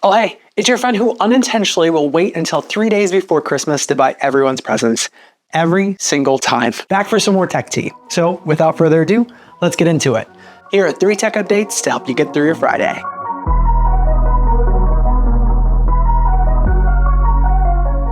Oh hey, it's your friend who unintentionally will wait until 3 days before Christmas to buy everyone's presents. Every single time. Back for some more tech tea. So without further ado, let's get into it. Here are 3 tech updates to help you get through your Friday.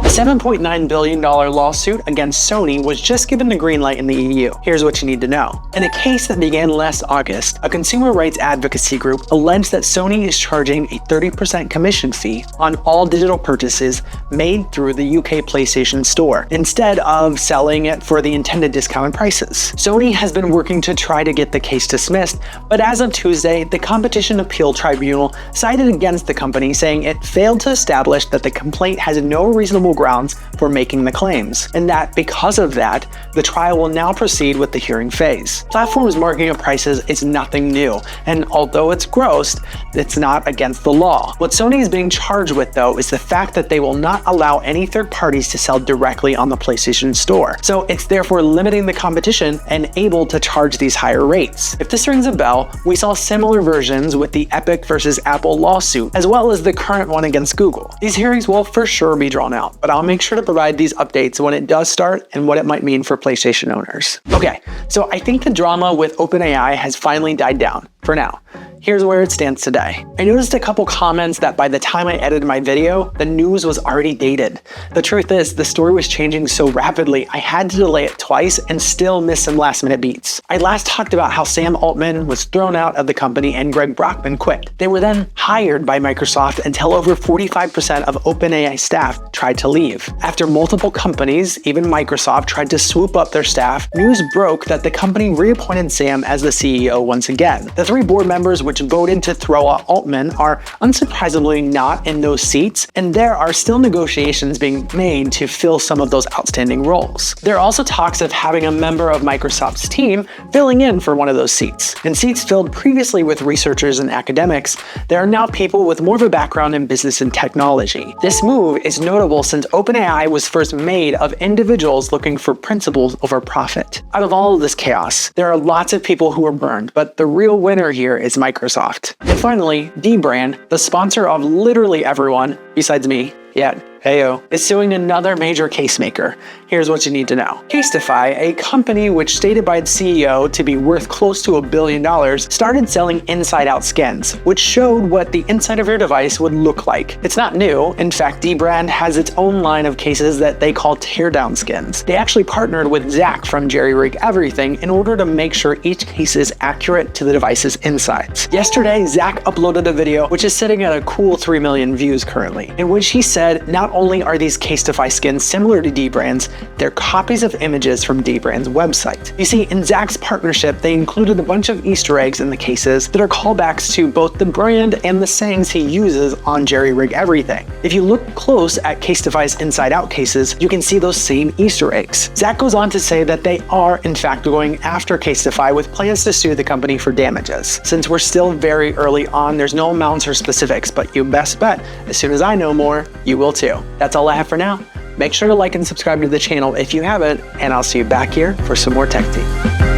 A $7.9 billion lawsuit against Sony was just given the green light in the EU. Here's what you need to know. In a case that began last August, a consumer rights advocacy group alleged that Sony is charging a 30% commission fee on all digital purchases made through the UK PlayStation Store, instead of selling it for the intended discounted prices. Sony has been working to try to get the case dismissed, but as of Tuesday, the Competition Appeal Tribunal sided against the company, saying it failed to establish that the complaint has no reasonable grounds for making the claims, and that because of that, the trial will now proceed with the hearing phase. Platforms marking up prices is nothing new, and although it's gross, it's not against the law. What Sony is being charged with, though, is the fact that they will not allow any third parties to sell directly on the PlayStation Store, so it's therefore limiting the competition and able to charge these higher rates. If this rings a bell, we saw similar versions with the Epic versus Apple lawsuit, as well as the current one against Google. These hearings will for sure be drawn out, but I'll make sure to provide these updates when it does start and what it might mean for PlayStation owners. Okay, so I think the drama with OpenAI has finally died down, for now. Here's where it stands today. I noticed a couple comments that by the time I edited my video, the news was already dated. The truth is, the story was changing so rapidly, I had to delay it twice and still miss some last minute beats. I last talked about how Sam Altman was thrown out of the company and Greg Brockman quit. They were then hired by Microsoft until over 45% of OpenAI staff tried to leave. After multiple companies, even Microsoft, tried to swoop up their staff, news broke that the company reappointed Sam as the CEO once again. The 3 board members which voted to throw out Altman are unsurprisingly not in those seats, and there are still negotiations being made to fill some of those outstanding roles. There are also talks of having a member of Microsoft's team filling in for one of those seats. In seats filled previously with researchers and academics, there are now people with more of a background in business and technology. This move is notable since OpenAI was first made of individuals looking for principles over profit. Out of all of this chaos, there are lots of people who are burned, but the real winner here is Microsoft. And finally, dbrand, the sponsor of literally everyone besides me, yet, heyo, is suing another major case maker. Here's what you need to know. Casetify, a company which stated by its CEO to be worth close to $1 billion, started selling inside-out skins, which showed what the inside of your device would look like. It's not new. In fact, dbrand has its own line of cases that they call teardown skins. They actually partnered with Zach from JerryRigEverything in order to make sure each case is accurate to the device's insides. Yesterday, Zach uploaded a video which is sitting at a cool 3 million views currently, in which he said not only are these Casetify skins similar to dbrand's, they're copies of images from dbrand's website. You see, in Zach's partnership, they included a bunch of Easter eggs in the cases that are callbacks to both the brand and the sayings he uses on JerryRigEverything. If you look close at Casetify's inside-out cases, you can see those same Easter eggs. Zach goes on to say that they are, in fact, going after Casetify with plans to sue the company for damages. Since we're still very early on, there's no amounts or specifics, but you best bet, as soon as I know more, you will too. That's all I have for now. Make sure to like and subscribe to the channel if you haven't, and I'll see you back here for some more tech tea.